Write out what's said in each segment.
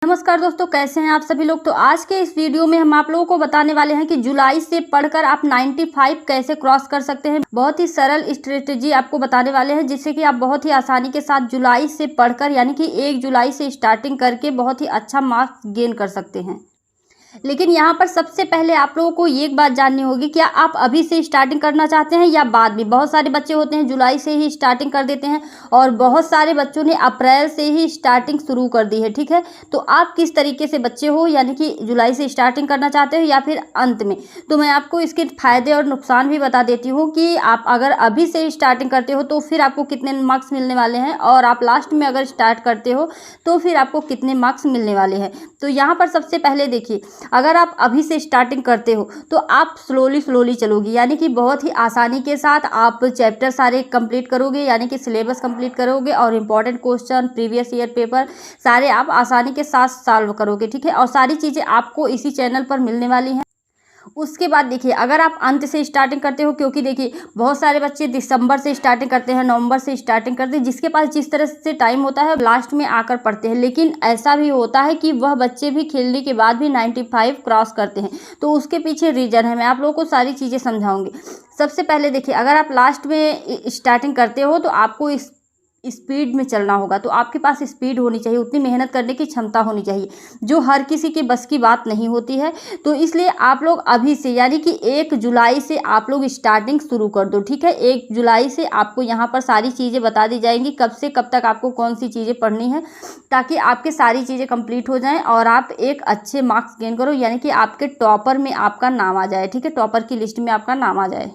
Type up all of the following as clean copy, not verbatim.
नमस्कार दोस्तों, कैसे हैं आप सभी लोग। तो आज के इस वीडियो में हम आप लोगों को बताने वाले हैं कि जुलाई से पढ़कर आप 95 कैसे क्रॉस कर सकते हैं। बहुत ही सरल स्ट्रेटेजी आपको बताने वाले हैं जिससे कि आप बहुत ही आसानी के साथ जुलाई से पढ़कर यानी कि 1 जुलाई से स्टार्टिंग करके बहुत ही अच्छा मार्क्स गेन कर सकते हैं। लेकिन यहाँ पर सबसे पहले आप लोगों को एक बात जाननी होगी, क्या आप अभी से स्टार्टिंग करना चाहते हैं या बाद में। बहुत सारे बच्चे होते हैं जुलाई से ही स्टार्टिंग कर देते हैं और बहुत सारे बच्चों ने अप्रैल से ही स्टार्टिंग शुरू कर दी है। ठीक है, तो आप किस तरीके से बच्चे हो, यानी कि जुलाई से स्टार्टिंग करना चाहते हो या फिर अंत में। तो मैं आपको इसके फ़ायदे और नुकसान भी बता देती हूँ कि आप अगर अभी से स्टार्टिंग करते हो तो फिर आपको कितने मार्क्स मिलने वाले हैं, और आप लास्ट में अगर स्टार्ट करते हो तो फिर आपको कितने मार्क्स मिलने वाले हैं। तो यहाँ पर सबसे पहले देखिए, अगर आप अभी से स्टार्टिंग करते हो तो आप स्लोली चलोगी, यानी कि बहुत ही आसानी के साथ आप चैप्टर सारे कंप्लीट करोगे, यानी कि सिलेबस कंप्लीट करोगे और important question, previous year paper सारे आप आसानी के साथ सॉल्व करोगे। ठीक है, और सारी चीज़ें आपको इसी चैनल पर मिलने वाली हैं। उसके बाद देखिए, अगर आप अंत से स्टार्टिंग करते हो, क्योंकि देखिए बहुत सारे बच्चे दिसंबर से स्टार्टिंग करते हैं, नवंबर से स्टार्टिंग करते हैं, जिसके पास जिस तरह से टाइम होता है लास्ट में आकर पढ़ते हैं। लेकिन ऐसा भी होता है कि वह बच्चे भी खेलने के बाद भी 95 क्रॉस करते हैं। तो उसके पीछे रीज़न है, मैं आप लोगों को सारी चीज़ें समझाऊंगी। सबसे पहले देखिए, अगर आप लास्ट में स्टार्टिंग करते हो तो आपको इस स्पीड में चलना होगा। तो आपके पास स्पीड होनी चाहिए, उतनी मेहनत करने की क्षमता होनी चाहिए, जो हर किसी के बस की बात नहीं होती है। तो इसलिए आप लोग अभी से, यानी कि 1 जुलाई से आप लोग स्टार्टिंग शुरू कर दो। ठीक है, 1 जुलाई से आपको यहाँ पर सारी चीज़ें बता दी जाएंगी, कब से कब तक आपको कौन सी चीज़ें पढ़नी है, ताकि आपके सारी चीज़ें कंप्लीट हो जाएं और आप एक अच्छे मार्क्स गेन करो, यानी कि आपके टॉपर में आपका नाम आ जाए। ठीक है, टॉपर की लिस्ट में आपका नाम आ जाए।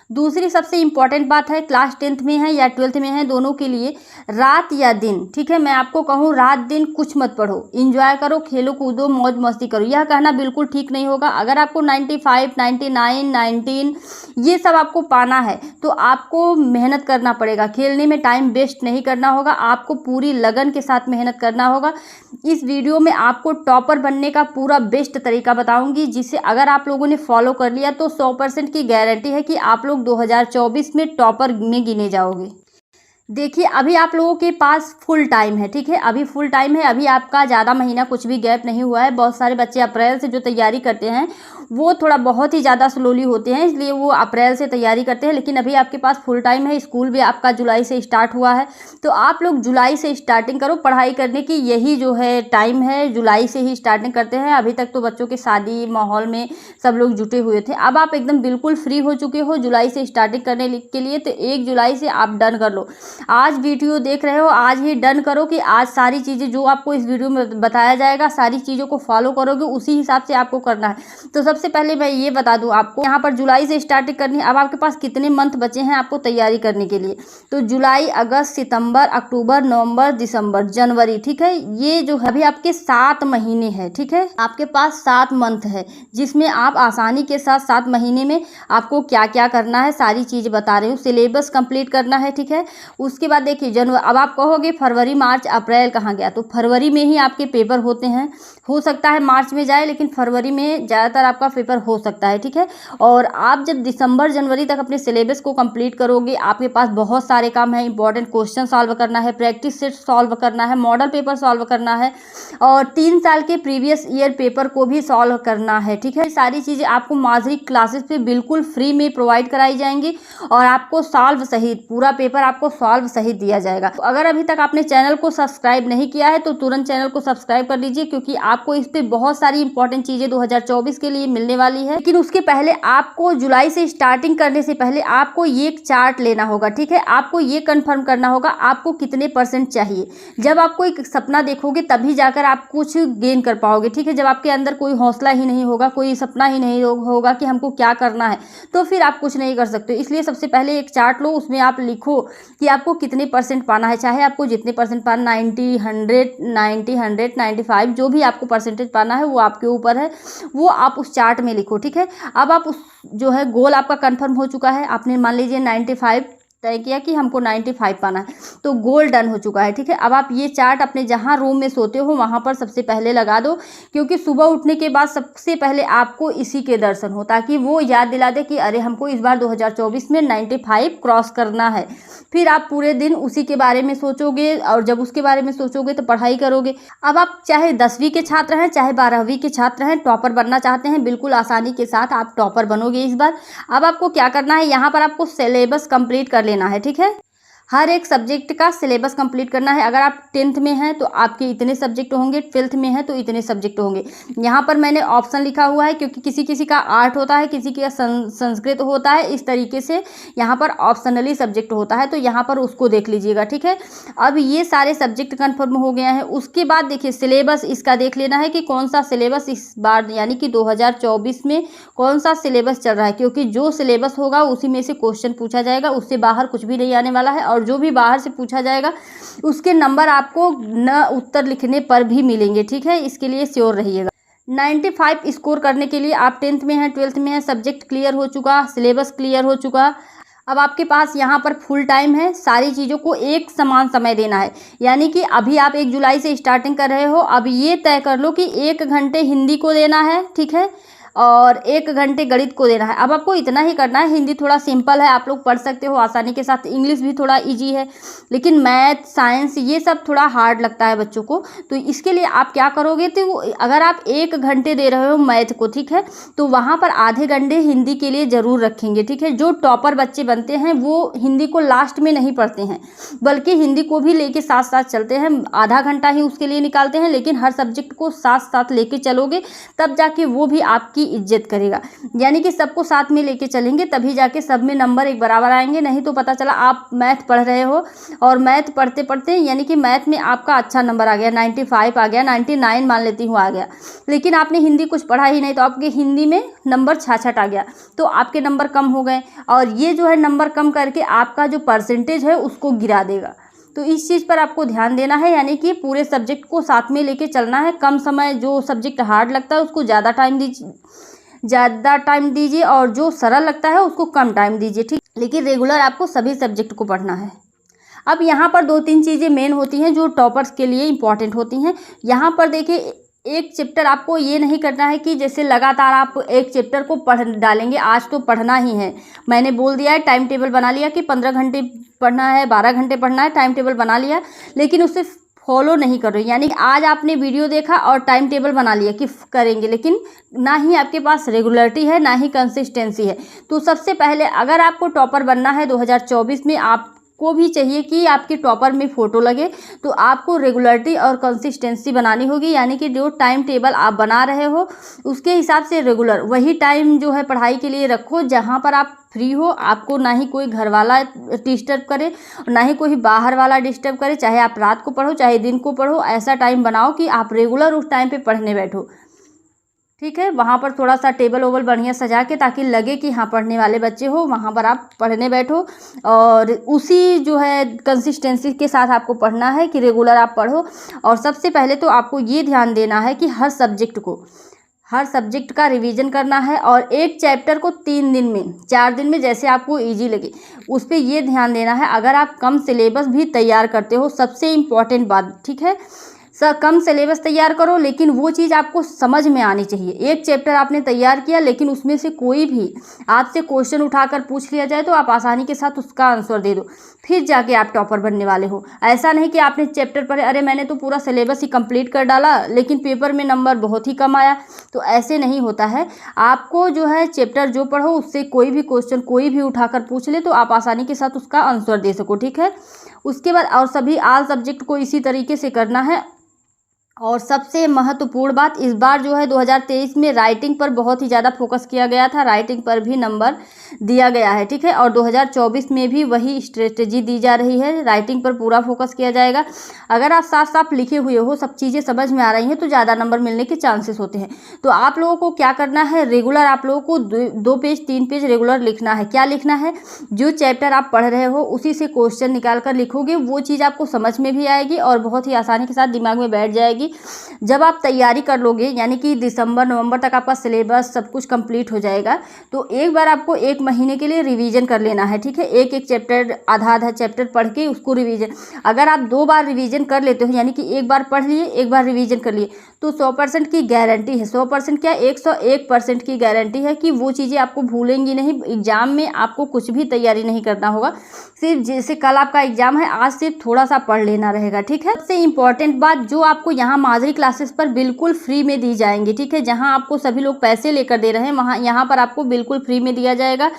दूसरी सबसे इम्पॉर्टेंट बात है, क्लास 10th में है या 12th में है, दोनों के लिए रात या दिन। ठीक है, मैं आपको कहूँ रात दिन कुछ मत पढ़ो, इंजॉय करो, खेलो कूदो, मौज मस्ती करो। यह कहना बिल्कुल ठीक नहीं होगा। अगर आपको 95, 99, 19 ये सब आपको पाना है तो आपको मेहनत करना पड़ेगा। खेलने में टाइम वेस्ट नहीं करना होगा, आपको पूरी लगन के साथ मेहनत करना होगा। इस वीडियो में आपको टॉपर बनने का पूरा बेस्ट तरीका बताऊंगी, जिसे अगर आप लोगों ने फॉलो कर लिया तो 100% की गारंटी है कि आप लोग 2024 में टॉपर में गिने जाओगे। देखिए, अभी आप लोगों के पास फुल टाइम है। ठीक है, अभी फुल टाइम है, अभी आपका ज़्यादा महीना कुछ भी गैप नहीं हुआ है। बहुत सारे बच्चे अप्रैल से जो तैयारी करते हैं वो थोड़ा बहुत ही ज़्यादा स्लोली होते हैं, इसलिए वो अप्रैल से तैयारी करते हैं। लेकिन अभी आपके पास फुल टाइम है, स्कूल भी आपका जुलाई से स्टार्ट हुआ है। तो आप लोग जुलाई से स्टार्टिंग करो पढ़ाई करने की, यही जो है टाइम है, जुलाई से ही स्टार्टिंग करते हैं। अभी तक तो बच्चों के शादी माहौल में सब लोग जुटे हुए थे, अब आप एकदम बिल्कुल फ्री हो चुके हो जुलाई से स्टार्टिंग करने के लिए। तो 1 जुलाई से आप डन कर लो। आज वीडियो देख रहे हो, आज ही डन करो कि आज सारी चीज़ें जो आपको इस वीडियो में बताया जाएगा सारी चीज़ों को फॉलो करोगे, उसी हिसाब से आपको करना है। तो सबसे पहले मैं ये बता दूं आपको, यहाँ पर जुलाई से स्टार्टिंग करनी है। अब आपके पास कितने मंथ बचे हैं आपको तैयारी करने के लिए, तो जुलाई, अगस्त, सितंबर, अक्टूबर, नवंबर, दिसंबर, जनवरी। ठीक है, ये जो अभी आपके 7 महीने हैं। ठीक है, आपके पास 7 मंथ है, जिसमें आप आसानी के साथ 7 महीने में आपको क्या क्या करना है सारी चीज़ बता रही हूँ। सिलेबस कंप्लीट करना है। ठीक है, उसके बाद देखिए जनवरी, अब आप कहोगे फरवरी, मार्च, अप्रैल कहाँ गया, तो फरवरी में ही आपके पेपर होते हैं। हो सकता है मार्च में जाए, लेकिन फरवरी में ज़्यादातर आपका पेपर हो सकता है। ठीक है, और आप जब दिसंबर जनवरी तक अपने सिलेबस को कंप्लीट करोगे, आपके पास बहुत सारे काम है। इंपॉर्टेंट क्वेश्चन सॉल्व करना है, प्रैक्टिस सेट सॉल्व करना है, मॉडल पेपर सॉल्व करना है, और 3 साल के प्रीवियस ईयर पेपर को भी सॉल्व करना है। ठीक है, सारी चीज़ें आपको माजरी क्लासेस पे बिल्कुल फ्री में प्रोवाइड कराई जाएंगी और आपको सॉल्व सहित पूरा पेपर आपको सॉल्व सहित दिया जाएगा। तो अगर अभी तक आपने चैनल को सब्सक्राइब नहीं किया है तो तुरंत चैनल को सब्सक्राइब कर लीजिए, क्योंकि आपको इस पे बहुत सारी इंपॉर्टेंट चीज़ें 2024 के लिए मिलने वाली है। लेकिन उसके पहले आपको जुलाई से स्टार्टिंग करने से पहले आपको ये चार्ट लेना होगा। ठीक है, आपको ये कंफर्म करना होगा आपको कितने % चाहिए। जब आपको एक सपना देखोगे तभी जाकर आप कुछ गेन कर पाओगे। ठीक है, जब आपके अंदर कोई हौसला ही नहीं होगा, कोई सपना ही नहीं होगा कि हमको क्या करना है, तो फिर आप कुछ नहीं कर सकते। इसलिए सबसे पहले एक चार्ट लो, उसमें आप लिखो कि आपको कितने % पाना है, चाहे आपको जितने % पाना, 90, 100, 95 जो भी आपको परसेंटेज पाना है वो आपके ऊपर है, वो आप उस चार्ट में लिखो। ठीक है, अब आप उस जो है गोल आपका कंफर्म हो चुका है, आपने मान लीजिए 95 तय किया कि हमको 95 पाना है, तो गोल डन हो चुका है। ठीक है, अब आप ये चार्ट अपने जहाँ रूम में सोते हो वहाँ पर सबसे पहले लगा दो, क्योंकि सुबह उठने के बाद सबसे पहले आपको इसी के दर्शन हो, ताकि वो याद दिला दे कि अरे हमको इस बार 2024 में 95 क्रॉस करना है। फिर आप पूरे दिन उसी के बारे में सोचोगे, और जब उसके बारे में सोचोगे तो पढ़ाई करोगे। अब आप चाहे 10वीं के छात्र हैं, चाहे 12वीं के छात्र हैं, टॉपर बनना चाहते हैं, बिल्कुल आसानी के साथ आप टॉपर बनोगे इस बार। अब आपको क्या करना है, यहाँ पर आपको सिलेबस कंप्लीट कर लेना है। ठीक है, हर एक सब्जेक्ट का सिलेबस कंप्लीट करना है। अगर आप 10th में हैं तो आपके इतने सब्जेक्ट होंगे, 12th में हैं तो इतने सब्जेक्ट होंगे। यहाँ पर मैंने ऑप्शन लिखा हुआ है, क्योंकि किसी किसी का आर्ट होता है, किसी का संस्कृत होता है, इस तरीके से यहाँ पर ऑप्शनली सब्जेक्ट होता है, तो यहाँ पर उसको देख लीजिएगा। ठीक है, अब ये सारे सब्जेक्ट कन्फर्म हो गया है। उसके बाद देखिए सिलेबस इसका देख लेना है कि कौन सा सिलेबस इस बार यानी कि 2024 में कौन सा सिलेबस चल रहा है, क्योंकि जो सिलेबस होगा उसी में से क्वेश्चन पूछा जाएगा, उससे बाहर कुछ भी नहीं आने वाला है। और जो भी बाहर से पूछा जाएगा उसके नंबर आपको न उत्तर लिखने पर भी मिलेंगे। ठीक है, इसके लिए श्योर रहिएगा। 95 स्कोर करने के लिए आप 10th में हैं, 12th में हैं, सब्जेक्ट क्लियर हो चुका, सिलेबस क्लियर हो चुका। अब आपके पास यहाँ पर फुल टाइम है, सारी चीज़ों को एक समान समय देना है। यानी कि अभी आप 1 जुलाई से स्टार्टिंग कर रहे हो, अब ये तय कर लो कि 1 घंटे हिंदी को देना है। ठीक है, और 1 घंटे गणित को देना है। अब आपको इतना ही करना है। हिंदी थोड़ा सिंपल है, आप लोग पढ़ सकते हो आसानी के साथ। इंग्लिश भी थोड़ा इजी है, लेकिन मैथ, साइंस ये सब थोड़ा हार्ड लगता है बच्चों को। तो इसके लिए आप क्या करोगे, तो अगर आप 1 घंटे दे रहे हो मैथ को, ठीक है, तो वहाँ पर आधे घंटे हिंदी के लिए ज़रूर रखेंगे। ठीक है, जो टॉपर बच्चे बनते हैं वो हिंदी को लास्ट में नहीं पढ़ते हैं, बल्कि हिंदी को भी लेके साथ साथ चलते हैं। आधा घंटा ही उसके लिए निकालते हैं, लेकिन हर सब्जेक्ट को साथ साथ लेके चलोगे, तब जाके वो भी आपकी इज्जत करेगा। यानी कि सबको साथ में लेके चलेंगे, तभी जाके सब में नंबर एक बराबर आएंगे। नहीं तो पता चला आप मैथ पढ़ रहे हो और मैथ पढ़ते पढ़ते यानी कि मैथ में आपका अच्छा नंबर आ गया, 95 आ गया, 99 मान लेती हूँ आ गया, लेकिन आपने हिंदी कुछ पढ़ा ही नहीं, तो आपके हिंदी में नंबर 66 आ गया, तो आपके नंबर कम हो गए। और ये जो है नंबर कम करके आपका जो परसेंटेज है उसको गिरा देगा। तो इस चीज़ पर आपको ध्यान देना है, यानी कि पूरे सब्जेक्ट को साथ में लेके चलना है। कम समय, जो सब्जेक्ट हार्ड लगता है उसको ज़्यादा टाइम दीजिए और जो सरल लगता है उसको कम टाइम दीजिए। ठीक, लेकिन रेगुलर आपको सभी सब्जेक्ट को पढ़ना है। अब यहाँ पर 2-3 चीज़ें मेन होती हैं जो टॉपर्स के लिए इंपॉर्टेंट होती हैं। यहाँ पर देखिए, एक चैप्टर आपको ये नहीं करना है कि जैसे लगातार आप एक चैप्टर को पढ़ डालेंगे, आज तो पढ़ना ही है। मैंने बोल दिया है, टाइम टेबल बना लिया कि 15 घंटे पढ़ना है, 12 घंटे पढ़ना है, टाइम टेबल बना लिया, लेकिन उससे फॉलो नहीं कर रहे। यानी आज आपने वीडियो देखा और टाइम टेबल बना लिया कि करेंगे, लेकिन ना ही आपके पास रेगुलरिटी है, ना ही कंसिस्टेंसी है। तो सबसे पहले अगर आपको टॉपर बनना है 2024 में, आपको भी चाहिए कि आपके टॉपर में फ़ोटो लगे, तो आपको रेगुलरिटी और कंसिस्टेंसी बनानी होगी। यानी कि जो टाइम टेबल आप बना रहे हो उसके हिसाब से रेगुलर वही टाइम जो है पढ़ाई के लिए रखो, जहाँ पर आप फ्री हो। आपको ना ही कोई घर वाला डिस्टर्ब करे, ना ही कोई बाहर वाला डिस्टर्ब करे। चाहे आप रात को पढ़ो, चाहे दिन को पढ़ो, ऐसा टाइम बनाओ कि आप रेगुलर उस टाइम पे पढ़ने बैठो। ठीक है, वहाँ पर थोड़ा सा टेबल ओबल बढ़िया सजा के, ताकि लगे कि हाँ पढ़ने वाले बच्चे हो, वहाँ पर आप पढ़ने बैठो। और उसी जो है कंसिस्टेंसी के साथ आपको पढ़ना है कि रेगुलर आप पढ़ो। और सबसे पहले तो आपको ये ध्यान देना है कि हर सब्जेक्ट का रिवीजन करना है, और एक चैप्टर को 3 दिन में, 4 दिन में, जैसे आपको इजी लगे उस पर ये ध्यान देना है। अगर आप कम सिलेबस भी तैयार करते हो, सबसे इम्पॉर्टेंट बात, ठीक है, कम सिलेबस तैयार करो, लेकिन वो चीज़ आपको समझ में आनी चाहिए। एक चैप्टर आपने तैयार किया, लेकिन उसमें से कोई भी आपसे क्वेश्चन उठाकर पूछ लिया जाए तो आप आसानी के साथ उसका आंसर दे दो, फिर जाके आप टॉपर बनने वाले हो। ऐसा नहीं कि आपने चैप्टर पढ़े, अरे मैंने तो पूरा सिलेबस ही कंप्लीट कर डाला, लेकिन पेपर में नंबर बहुत ही कम आया, तो ऐसे नहीं होता है। आपको जो है चैप्टर जो पढ़ो उससे कोई भी क्वेश्चन कोई भी उठाकर पूछ ले तो आप आसानी के साथ उसका आंसर दे सको। ठीक है, उसके बाद और सभी ऑल सब्जेक्ट को इसी तरीके से करना है। और सबसे महत्वपूर्ण बात, इस बार जो है 2023 में राइटिंग पर बहुत ही ज़्यादा फोकस किया गया था, राइटिंग पर भी नंबर दिया गया है। ठीक है, और 2024 में भी वही स्ट्रेटजी दी जा रही है, राइटिंग पर पूरा फोकस किया जाएगा। अगर आप साफ साफ लिखे हुए हो, सब चीज़ें समझ में आ रही हैं, तो ज़्यादा नंबर मिलने के चांसेस होते हैं। तो आप लोगों को क्या करना है, रेगुलर आप लोगों को 2 पेज 3 पेज रेगुलर लिखना है। क्या लिखना है, जो चैप्टर आप पढ़ रहे हो उसी से क्वेश्चन निकाल कर लिखोगे, वो चीज़ आपको समझ में भी आएगी और बहुत ही आसानी के साथ दिमाग में बैठ जाएगी। कि जब आप तैयारी कर लोगे, यानी कि दिसंबर नवंबर तक आपका सिलेबस सब कुछ कंप्लीट हो जाएगा, तो एक बार आपको 1 महीने के लिए रिवीजन कर लेना है, ठीक है। एक एक चैप्टर, आधा आधा चैप्टर पढ़ के उसको रिवीजन, अगर आप 2 बार रिवीजन कर लेते हो, यानी कि एक बार पढ़ लिए एक बार रिवीजन कर लिए, तो 100% की गारंटी है, 100% क्या 101% की गारंटी है कि वो चीज़ें आपको भूलेंगी नहीं। एग्जाम में आपको कुछ भी तैयारी नहीं करना होगा, सिर्फ जैसे कल आपका एग्जाम है, आज सिर्फ थोड़ा सा पढ़ लेना रहेगा, ठीक है। सबसे इम्पॉर्टेंट बात जो आपको यहाँ माधुरी क्लासेस पर बिल्कुल फ्री में दी जाएंगी, ठीक है। जहाँ आपको सभी लोग पैसे लेकर दे रहे हैं, वहाँ यहाँ पर आपको बिल्कुल फ्री में दिया जाएगा।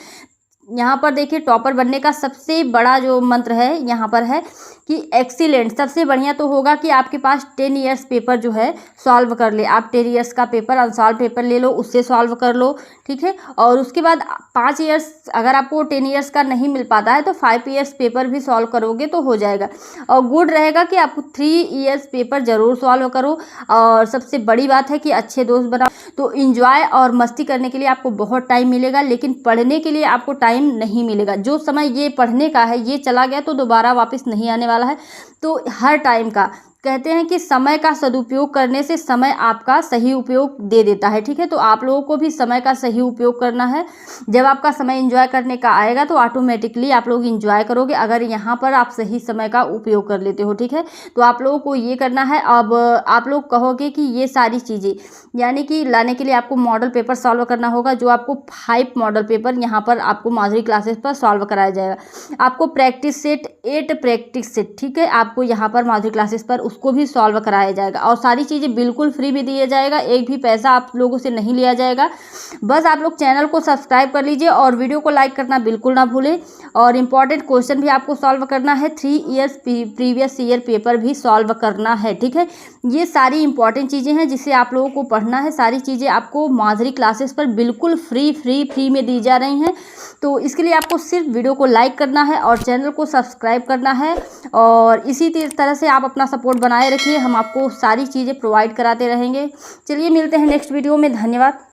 यहाँ पर देखिए, टॉपर बनने का सबसे बड़ा जो मंत्र है यहाँ पर है कि एक्सीलेंट। सबसे बढ़िया तो होगा कि आपके पास 10 ईयर्स पेपर जो है सॉल्व कर ले। आप 10 ईयर्स का पेपर, अनसॉल्व पेपर ले लो, उससे सॉल्व कर लो, ठीक है। और उसके बाद 5 ईयर्स, अगर आपको 10 ईयर्स का नहीं मिल पाता है तो 5 ईयर्स पेपर भी सॉल्व करोगे तो हो जाएगा। और गुड रहेगा कि आप 3 ईयर्स पेपर ज़रूर सॉल्व करो। और सबसे बड़ी बात है कि अच्छे दोस्त बनाओ। तो इंजॉय और मस्ती करने के लिए आपको बहुत टाइम मिलेगा, लेकिन पढ़ने के लिए आपको टाइम नहीं मिलेगा। जो समय ये पढ़ने का है ये चला गया तो दोबारा वापस नहीं आने वाला है। तो हर टाइम का कहते हैं कि समय का सदुपयोग करने से समय आपका सही उपयोग दे देता है, ठीक है। तो आप लोगों को भी समय का सही उपयोग करना है। जब आपका समय एंजॉय करने का आएगा तो ऑटोमेटिकली आप लोग एंजॉय करोगे, अगर यहाँ पर आप सही समय का उपयोग कर लेते हो, ठीक है। तो आप लोगों को ये करना है। अब आप लोग कहोगे कि ये सारी चीज़ें यानी कि लाने के लिए आपको मॉडल पेपर सॉल्व करना होगा, जो आपको 5 मॉडल पेपर यहाँ पर आपको माधुरी क्लासेस पर सॉल्व कराया जाएगा। आपको प्रैक्टिस सेट 8 प्रैक्टिस सेट, ठीक है, आपको यहाँ पर माधुरी क्लासेस पर उसको भी सॉल्व कराया जाएगा। और सारी चीज़ें बिल्कुल फ्री में दिया जाएगा, एक भी पैसा आप लोगों से नहीं लिया जाएगा। बस आप लोग चैनल को सब्सक्राइब कर लीजिए और वीडियो को लाइक करना बिल्कुल ना भूलें। और इम्पॉर्टेंट क्वेश्चन भी आपको सॉल्व करना है, 3 ईयर्स प्रीवियस ईयर पेपर भी सॉल्व करना है, ठीक है। ये सारी इंपॉर्टेंट चीज़ें हैं जिसे आप लोगों को पढ़ना है। सारी चीज़ें आपको माधुरी क्लासेस पर बिल्कुल फ्री में दी जा रही हैं। तो इसके लिए आपको सिर्फ वीडियो को लाइक करना है और चैनल को सब्सक्राइब करना है। और इसी तरह से आप अपना सपोर्ट बनाए रखिए, हम आपको सारी चीज़ें प्रोवाइड कराते रहेंगे। चलिए मिलते हैं नेक्स्ट वीडियो में। धन्यवाद।